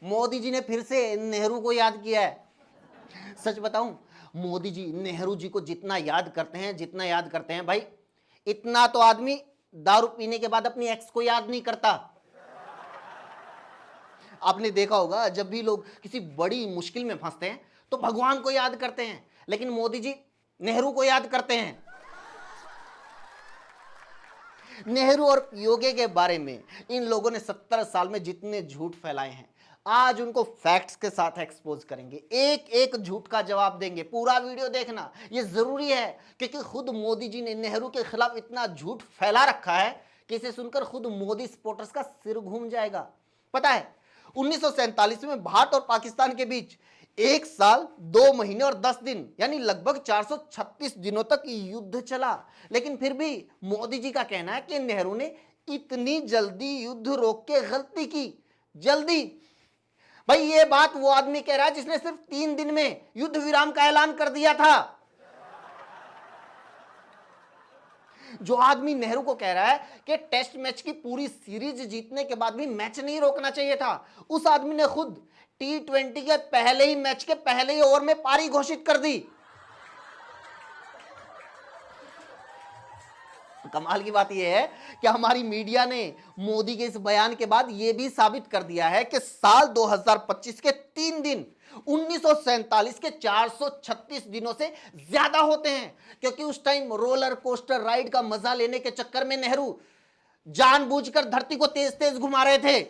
मोदी जी ने फिर से नेहरू को याद किया है। सच बताऊं, मोदी जी नेहरू जी को जितना याद करते हैं, जितना याद करते हैं भाई, इतना तो आदमी दारू पीने के बाद अपनी एक्स को याद नहीं करता। आपने देखा होगा जब भी लोग किसी बड़ी मुश्किल में फंसते हैं तो भगवान को याद करते हैं, लेकिन मोदी जी नेहरू को याद करते हैं। नेहरू और पीओके के बारे में इन लोगों ने 70 साल में जितने झूठ फैलाए हैं, आज उनको फैक्ट्स के साथ एक्सपोज करेंगे, एक एक झूठ का जवाब देंगे। पूरा वीडियो देखना, यह जरूरी है, क्योंकि खुद मोदी जी ने नेहरू के खिलाफ इतना झूठ फैला रखा है कि इसे सुनकर खुद मोदी सपोर्टर्स का सिर घूम जाएगा। पता है, 1947 में भारत और पाकिस्तान के बीच 1 साल 2 महीने और 10 दिन यानी लगभग 436 दिनों तक युद्ध चला, लेकिन फिर भी मोदी जी का कहना है कि नेहरू ने इतनी जल्दी युद्ध रोक के गलती की। जल्दी भाई, ये बात वो आदमी कह रहा है जिसने सिर्फ 3 दिन में युद्ध विराम का ऐलान कर दिया था। जो आदमी नेहरू को कह रहा है कि टेस्ट मैच की पूरी सीरीज जीतने के बाद भी मैच नहीं रोकना चाहिए था, उस आदमी ने खुद T20 के पहले ही मैच के पहले ही ओवर में पारी घोषित कर दी। कमाल की बात यह है कि हमारी मीडिया ने मोदी के इस बयान के बाद यह भी साबित कर दिया है कि साल 2025 के 3 दिन 1947 के 436 दिनों से ज्यादा होते हैं, क्योंकि उस टाइम रोलर कोस्टर राइड का मजा लेने के चक्कर में नेहरू जानबूझकर धरती को तेज तेज घुमा रहे थे।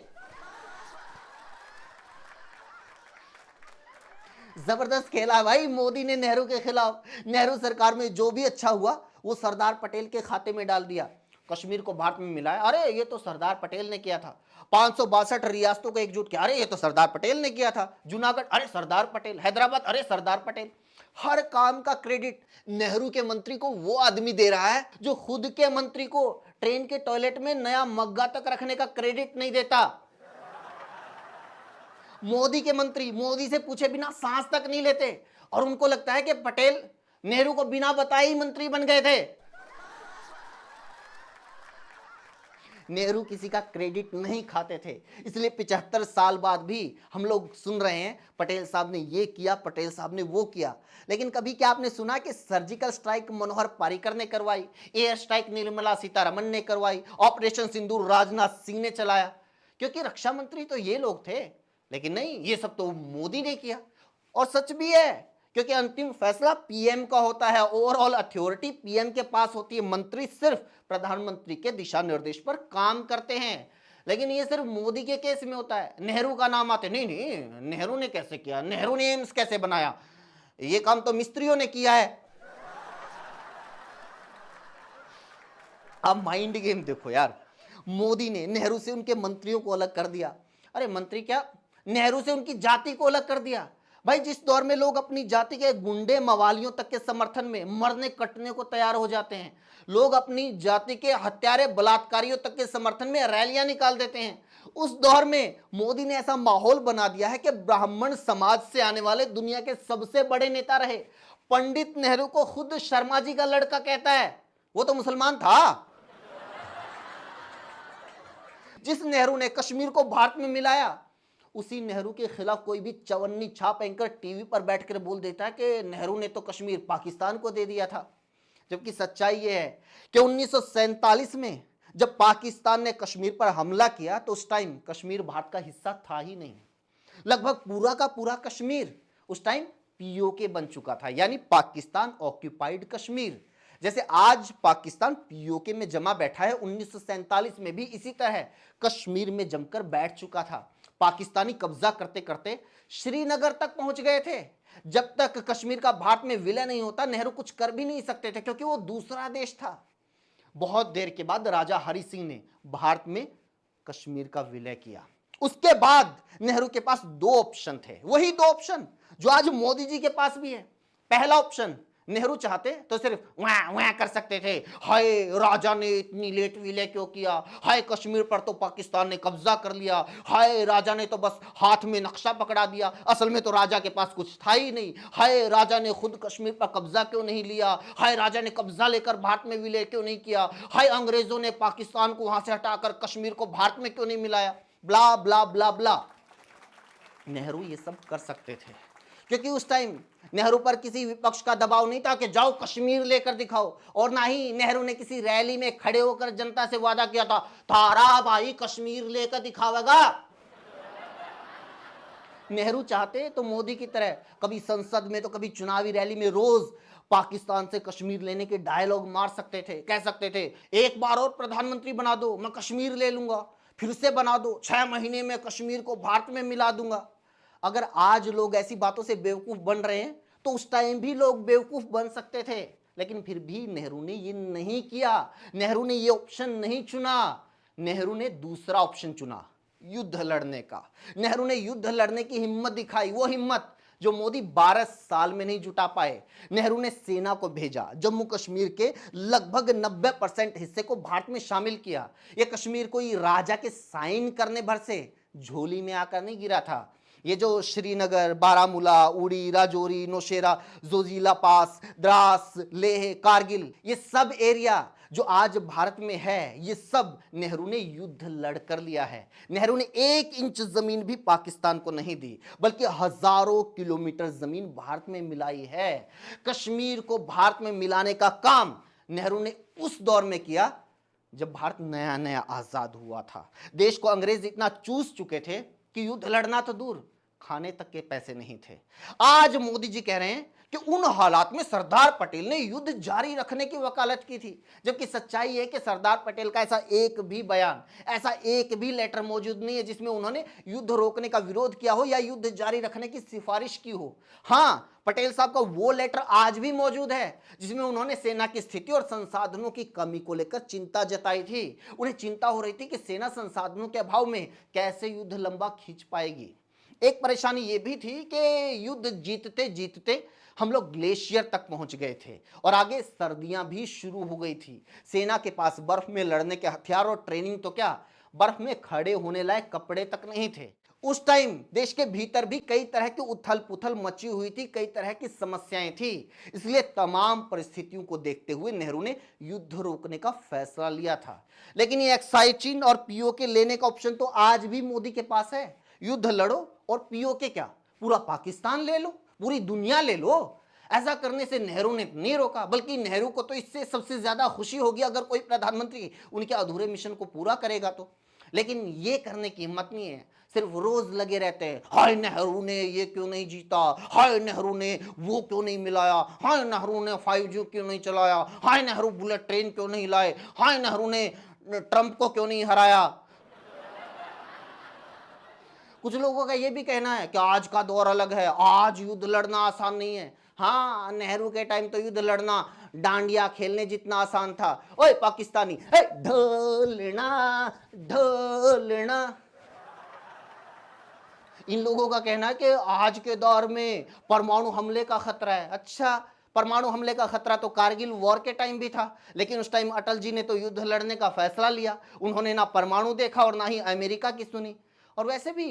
जबरदस्त खेला भाई मोदी ने नेहरू के खिलाफ। नेहरू सरकार में जो भी अच्छा हुआ वो सरदार पटेल के खाते में डाल दिया। कश्मीर को भारत में मिलाया, अरे ये तो सरदार पटेल ने किया था। 562 रियासतों को एकजुट किया, अरे ये तो सरदार पटेल ने किया था। जूनागढ़, अरे सरदार पटेल। हैदराबाद, अरे सरदार पटेल। हर काम का क्रेडिट नेहरू के मंत्री को वो आदमी दे रहा है जो खुद के मंत्री को ट्रेन के टॉयलेट में नया मग्गा तक रखने का क्रेडिट नहीं देता। मोदी के मंत्री मोदी से पूछे बिना सांस तक नहीं लेते, और उनको लगता है कि पटेल नेहरू को बिना बताए ही मंत्री बन गए थे। नेहरू किसी का क्रेडिट नहीं खाते थे, इसलिए 75 साल बाद भी हम लोग सुन रहे हैं पटेल साहब ने ये किया, पटेल साहब ने वो किया। लेकिन कभी क्या आपने सुना कि सर्जिकल स्ट्राइक मनोहर पारिकर ने करवाई, एयर स्ट्राइक निर्मला सीतारमण ने करवाई, ऑपरेशन सिंदूर राजनाथ सिंह ने चलाया? क्योंकि रक्षा मंत्री तो ये लोग थे, लेकिन नहीं, ये सब तो मोदी ने किया। और सच भी है, क्योंकि अंतिम फैसला पीएम का होता है, ओवरऑल अथॉरिटी पीएम के पास होती है, मंत्री सिर्फ प्रधानमंत्री के दिशा निर्देश पर काम करते हैं। लेकिन ये सिर्फ मोदी के केस में होता है, नेहरू का नाम आते नहीं नहीं, नेहरू ने कैसे किया, नेहरू ने एम्स कैसे बनाया, ये काम तो मिस्त्रियों ने किया है। अब माइंड गेम देखो यार, मोदी ने नेहरू से उनके मंत्रियों को अलग कर दिया। अरे मंत्री क्या, नेहरू से उनकी जाति को अलग कर दिया। भाई जिस दौर में लोग अपनी जाति के गुंडे मवालियों तक के समर्थन में मरने कटने को तैयार हो जाते हैं, लोग अपनी जाति के हत्यारे बलात्कारियों तक के समर्थन में रैलियां निकाल देते हैं, उस दौर में मोदी ने ऐसा माहौल बना दिया है कि ब्राह्मण समाज से आने वाले दुनिया के सबसे बड़े नेता रहे। पंडित नेहरू को खुद शर्मा जी का लड़का कहता है, वो तो मुसलमान था। जिस नेहरू ने कश्मीर को भारत में मिलाया, उसी नेहरू के खिलाफ कोई भी चवन्नी छाप एंकर टीवी पर बैठकर बोल देता है कि नेहरू ने तो कश्मीर पाकिस्तान को दे दिया था। जबकि सच्चाई यह है कि 1947 में जब पाकिस्तान ने कश्मीर पर हमला किया तो उस टाइम कश्मीर भारत का हिस्सा था ही नहीं। लगभग पूरा का पूरा कश्मीर उस टाइम पीओके बन चुका था, यानी पाकिस्तान ऑक्यूपाइड कश्मीर। जैसे आज पाकिस्तान पीओके में जमा बैठा है, 1947 में भी इसी तरह कश्मीर में जमकर बैठ चुका था। पाकिस्तानी कब्जा करते करते श्रीनगर तक पहुंच गए थे। जब तक कश्मीर का भारत में विलय नहीं होता, नेहरू कुछ कर भी नहीं सकते थे, क्योंकि वो दूसरा देश था। बहुत देर के बाद राजा हरि सिंह ने भारत में कश्मीर का विलय किया। उसके बाद नेहरू के पास 2 ऑप्शन थे, वही 2 ऑप्शन जो आज मोदी जी के पास भी है। पहला ऑप्शन, नेहरू चाहते तो सिर्फ वहां वहां कर सकते थे, हाय राजा ने इतनी लेट विलय क्यों किया, हाय कश्मीर पर तो पाकिस्तान ने कब्जा कर लिया, हाय राजा ने तो बस हाथ में नक्शा पकड़ा दिया, असल में तो राजा के पास कुछ था ही नहीं, हाय राजा ने खुद कश्मीर पर कब्जा क्यों नहीं लिया, हाय राजा ने कब्जा लेकर भारत में विलय क्यों नहीं किया, हाय अंग्रेजों ने पाकिस्तान को वहां से हटाकर कश्मीर को भारत में क्यों नहीं मिलाया, ब्ला ब्ला ब्ला ब्ला। नेहरू ये सब कर सकते थे, क्योंकि उस टाइम नेहरू पर किसी विपक्ष का दबाव नहीं था कि जाओ कश्मीर लेकर दिखाओ, और ना ही नेहरू ने किसी रैली में खड़े होकर जनता से वादा किया था तारा भाई कश्मीर लेकर दिखावेगा। नेहरू चाहते तो मोदी की तरह कभी संसद में तो कभी चुनावी रैली में रोज पाकिस्तान से कश्मीर लेने के डायलॉग मार सकते थे, कह सकते थे एक बार और प्रधानमंत्री बना दो मैं कश्मीर ले लूंगा, फिर से बना दो 6 महीने में कश्मीर को भारत में मिला दूंगा। अगर आज लोग ऐसी बातों से बेवकूफ बन रहे हैं तो उस टाइम भी लोग बेवकूफ बन सकते थे, लेकिन फिर भी नेहरू ने ये नहीं किया, नेहरू ने ये ऑप्शन नहीं चुना, नेहरू ने दूसरा ऑप्शन चुना, युद्ध लड़ने का। नेहरू ने युद्ध लड़ने की हिम्मत दिखाई, वो हिम्मत जो मोदी 12 साल में नहीं जुटा पाए। नेहरू ने सेना को भेजा, जम्मू कश्मीर के लगभग 90% हिस्से को भारत में शामिल किया। ये कश्मीर कोई राजा के साइन करने भर से झोली में आकर नहीं गिरा था। ये जो श्रीनगर, बारामूला, उड़ी, राजौरी, नौशेरा, जोजिला पास, द्रास, लेह, कारगिल, ये सब एरिया जो आज भारत में है, ये सब नेहरू ने युद्ध लड़ कर लिया है। नेहरू ने 1 इंच जमीन भी पाकिस्तान को नहीं दी, बल्कि हजारों किलोमीटर जमीन भारत में मिलाई है। कश्मीर को भारत में मिलाने का काम नेहरू ने उस दौर में किया जब भारत नया नया आजाद हुआ था। देश को अंग्रेज इतना चूस चुके थे कि युद्ध लड़ना तो दूर, खाने तक के पैसे नहीं थे। आज मोदी जी कह रहे हैं कि उन हालात में सरदार पटेल ने युद्ध जारी रखने की वकालत की थी, जबकि सच्चाई है कि सरदार पटेल का ऐसा एक भी बयान, ऐसा एक भी लेटर मौजूद नहीं है जिसमें उन्होंने युद्ध रोकने का विरोध किया हो या युद्ध जारी रखने की सिफारिश की हो। हाँ, पटेल साहब का वो लेटर आज भी मौजूद है जिसमें उन्होंने सेना की स्थिति और संसाधनों की कमी को लेकर चिंता जताई थी। उन्हें चिंता हो रही थी कि सेना संसाधनों के अभाव में कैसे युद्ध लंबा खींच पाएगी। एक परेशानी यह भी थी कि युद्ध जीतते जीतते हम लोग ग्लेशियर तक पहुंच गए थे और आगे सर्दियां भी शुरू हो गई थी। सेना के पास बर्फ में लड़ने के हथियार और ट्रेनिंग तो क्या, बर्फ में खड़े होने लायक कपड़े तक नहीं थे। उस टाइम देश के भीतर भी कई तरह की उथल पुथल मची हुई थी, कई तरह की समस्याएं थी। इसलिए तमाम परिस्थितियों को देखते हुए नेहरू ने युद्ध रोकने का फैसला लिया था। लेकिन ये एक्साइचिन और पीओके लेने का ऑप्शन तो आज भी मोदी के पास है। युद्ध लड़ो और पीओके क्या, पूरा पाकिस्तान ले लो, पूरी दुनिया ले लो। ऐसा करने से नेहरू ने नहीं रोका, बल्कि नेहरू को तो इससे सबसे ज्यादा खुशी होगी अगर कोई प्रधानमंत्री उनके अधूरे मिशन को पूरा करेगा तो। लेकिन ये करने की हिम्मत नहीं है, सिर्फ रोज लगे रहते हैं हाय नेहरू ने ये क्यों नहीं जीता, हाय नेहरू ने वो क्यों नहीं मिलाया, हाय नेहरू ने 5G क्यों नहीं चलाया, हाय नेहरू बुलेट ट्रेन क्यों नहीं लाए, हाय नेहरू ने ट्रंप को क्यों नहीं हराया। कुछ लोगों का यह भी कहना है कि आज का दौर अलग है, आज युद्ध लड़ना आसान नहीं है। हाँ, नेहरू के टाइम तो युद्ध लड़ना डांडिया खेलने जितना आसान था। ओए पाकिस्तानी, ढोलना ढोलना। इन लोगों का कहना है कि आज के दौर में परमाणु हमले का खतरा है। अच्छा, परमाणु हमले का खतरा तो कारगिल वॉर के टाइम भी था, लेकिन उस टाइम अटल जी ने तो युद्ध लड़ने का फैसला लिया। उन्होंने ना परमाणु देखा और ना ही अमेरिका की सुनी। और वैसे भी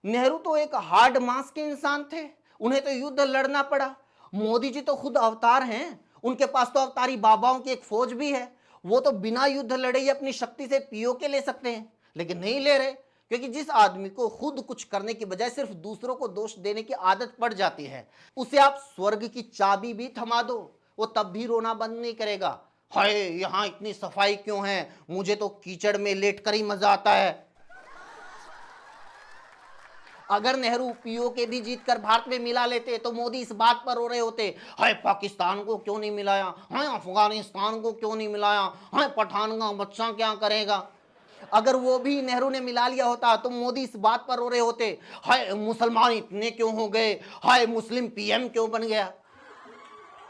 नेहरू तो एक हार्ड मास के इंसान थे, उन्हें तो युद्ध लड़ना पड़ा। मोदी जी तो खुद अवतार हैं, उनके पास तो अवतारी बाबाओं की एक फौज भी है। वो तो बिना युद्ध लड़े ही अपनी शक्ति से पीओके ले सकते हैं, लेकिन नहीं ले रहे, क्योंकि जिस आदमी को खुद कुछ करने की बजाय सिर्फ दूसरों को दोष देने की आदत पड़ जाती है, उसे आप स्वर्ग की चाबी भी थमा दो, वो तब भी रोना बंद नहीं करेगा। हाय यहाँ इतनी सफाई क्यों है, मुझे तो कीचड़ में लेटकर ही मजा आता है। अगर नेहरू पीओके भी जीतकर भारत में मिला लेते तो मोदी इस बात पर रो रहे होते हाय पाकिस्तान को क्यों नहीं मिलाया, हाय अफगानिस्तान को क्यों नहीं मिलाया, हाय पठान का बच्चा क्या करेगा। अगर वो भी नेहरू ने मिला लिया होता तो मोदी इस बात पर रो रहे होते हाय मुसलमान इतने क्यों हो गए, हाय मुस्लिम पीएम क्यों बन गया।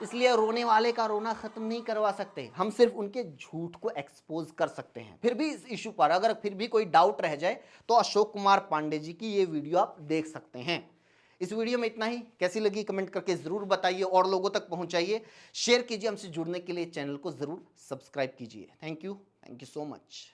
इसलिए रोने वाले का रोना खत्म नहीं करवा सकते, हम सिर्फ उनके झूठ को एक्सपोज कर सकते हैं। फिर भी इस इशू पर अगर फिर भी कोई डाउट रह जाए तो अशोक कुमार पांडे जी की ये वीडियो आप देख सकते हैं। इस वीडियो में इतना ही। कैसी लगी कमेंट करके जरूर बताइए और लोगों तक पहुंचाइए, शेयर कीजिए। हमसे जुड़ने के लिए चैनल को जरूर सब्सक्राइब कीजिए। Thank you so much.